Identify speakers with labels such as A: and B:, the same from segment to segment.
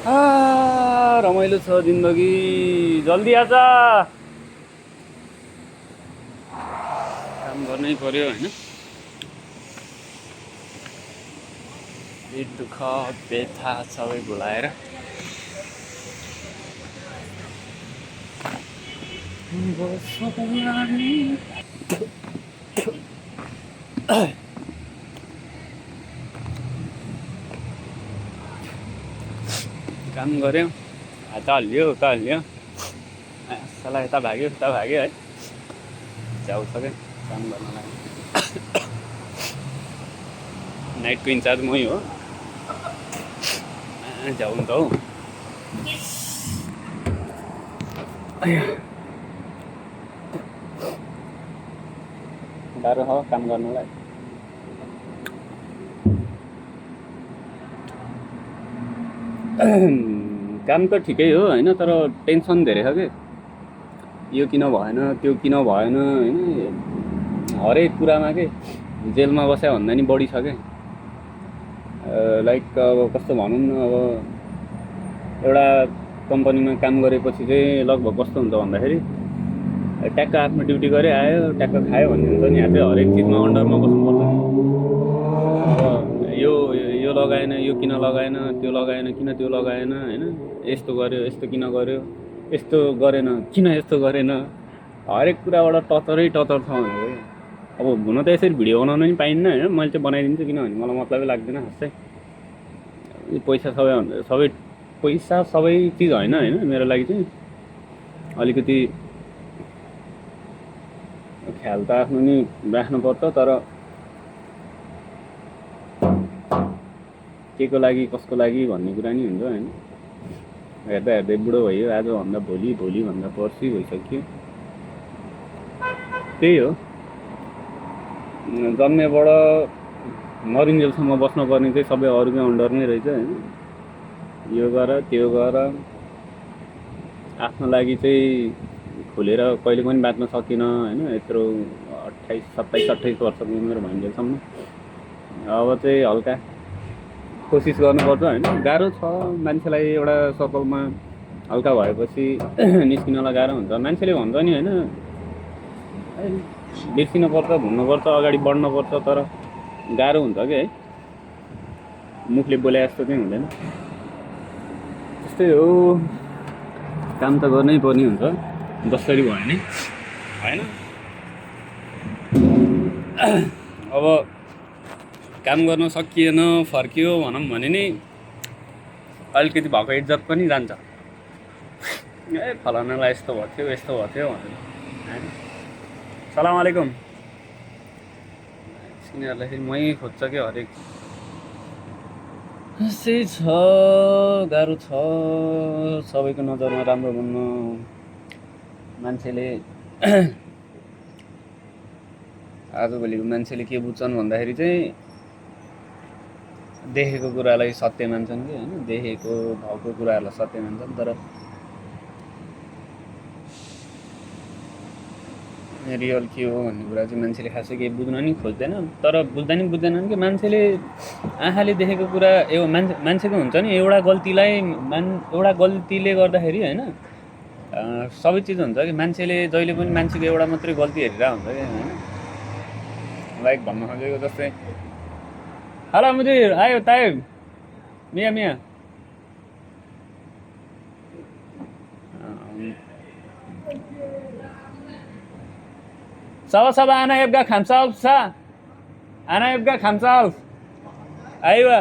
A: रमाइलो छ जिन्दगी। जल्दी आज काम गर्नै पर्यो होइन। पेट दुःख व्यथा सबै भुलाएर काम गऱ्यो। हात हल्लियो उता हल्लियो, साला यता भाग्यो उता भाग्यो है। जाउ छ क्या काम गर्नलाई। नाइटको इन्चार्ज मै हो। जाउँ त हौ। गाह्रो छ काम गर्नलाई। काम त ठिकै हो होइन, तर टेन्सन धेरै छ कि। यो किन भएन त्यो किन भएन होइन, हरेक कुरामा के जेलमा बस्या भन्दा नि बढी छ क्या। लाइक अब कस्तो भनौँ न, अब एउटा कम्पनीमा काम गरेपछि चाहिँ लगभग कस्तो हुन्छ भन्दाखेरि ट्याक्क आफ्नो ड्युटी गऱ्यो आयो ट्याक्क खायो भन्ने हुन्छ नि। यहाँ चाहिँ हरेक चिजमा अन्डरमा बस्नुपर्छ नि। अब यो लगाएन, यो किन लगाएन, त्यो लगाएन, किन त्यो लगाएन होइन, यस्तो गर्यो यस्तो किन गर्यो, यस्तो गरेन किन यस्तो गरेन, हरेक कुराबाट टचरै टचर छ भनेको। अब हुन त यसरी भिडियो बनाउन नि पाइन्न होइन, मैले चाहिँ बनाइदिन्छु किनभने मलाई मतलबै लाग्दैन खासै। पैसा सबै पैसा सबै चिज होइन होइन, मेरो लागि चाहिँ अलिकति ख्याल त आफ्नो नि राख्नुपर्छ, तर के को लागि कसको लागि भन्ने कुरा नि हुन्छ होइन। हेर्दा हेर्दै बुढो भयो, आजभन्दा भोलि, भोलिभन्दा पर्सि भइसक्यो। त्यही हो, जन्मेबाट मरिन्जेलसम्म बस्नुपर्ने चाहिँ सबै अरूकै अन्डरमै रहेछ होइन। यो गर त्यो गर, आफ्नो लागि चाहिँ खुलेर कहिले पनि बाँच्न सकिनँ होइन। यत्रो 27-28 वर्षको उमेर भइन्जेलसम्म अब चाहिँ हल्का कोसिस गर्नुपर्छ होइन। गाह्रो छ मान्छेलाई एउटा सर्कलमा हल्का भएपछि निस्किनलाई गाह्रो हुन्छ। मान्छेले भन्छ नि होइन, बिर्सिनुपर्छ, भुल्नुपर्छ, अगाडि बढ्नुपर्छ, तर गाह्रो हुन्छ कि है, मुखले बोले जस्तो चाहिँ हुँदैन। त्यस्तै हो, काम त गर्नै पर्ने हुन्छ जसरी भयो नि होइन। अब काम गर्न सकिएन फर्कियो भनौँ भने नि अलिकति भएको इज्जत पनि जान्छ। ए फलानालाई यस्तो भएको थियो यस्तो भएको थियो भनेर होइन। सलाम अलैकुम। यिनीहरूलाई फेरि मै खोज्छ क्या हरेक। यस्तै छ, गाह्रो छ सबैको नजरमा राम्रो बन्न। मान्छेले आजभोलिको मान्छेले के बुझ्छन् भन्दाखेरि चाहिँ देखेको कुरालाई सत्य मान्छन् कि होइन, देखेको भएको कुराहरूलाई सत्य मान्छन्, तर रियल के हो भन्ने कुरा चाहिँ मान्छेले खासै केही बुझ्न नि खोज्दैन। तर बुझ्दा नि बुझ्दैनन् कि मान्छेले आँखाले देखेको कुरा मान्छेको हुन्छ नि। एउटा गल्तीले गर्दाखेरि होइन सबै चिज हुन्छ कि। मान्छेले जहिले पनि मान्छेको एउटा मात्रै गल्ती हेरिरहेको हुन्छ कि होइन। लाइक भन्न खोजेको जस्तै हेलो मुदिर आयो ताइब मिया मिया Sama-sama ana يبقى 5,000 أنا يبقى 5,000 أيوة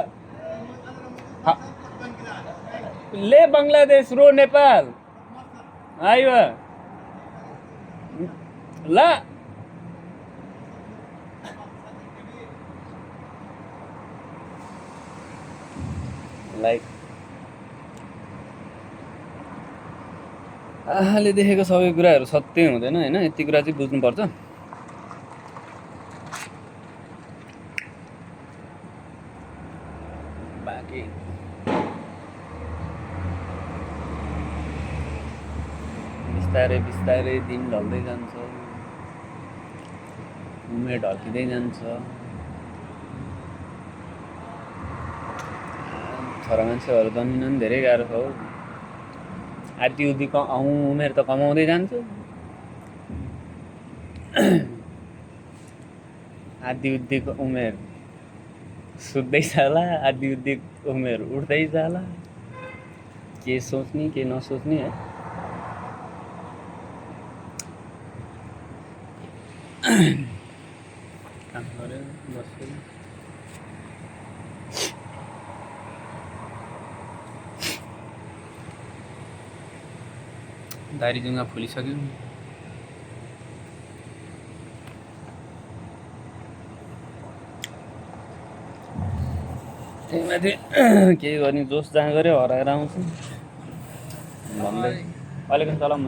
A: ليه بنغلاديش رو نيبال أيوة لا लाइक आँखाले देखेको सबै कुराहरू सत्य हुँदैन होइन। यति कुरा चाहिँ बुझ्नुपर्छ। बाँकी बिस्तारै बिस्तारै दिन ढल्दै जान्छ, उमेर ढल्किँदै जान्छ। छोरा मान्छेहरू जन्मिन पनि धेरै गाह्रो छ हौ। आदि उदि उमेर त कमाउँदै जान्छ, आदि उद्धिको उमेर सुत्दै जाला, आदि उद्धिको उमेर उठ्दै जाला। के सोच्ने के नसोच्ने है। काम गऱ्यो बस्यो। दारी जुङ्गा फुलिसक्यो। त्यही माथि केही गर्ने जोस जहाँ गऱ्यो हराएर आउँछु भन्दै अहिलेको सलाम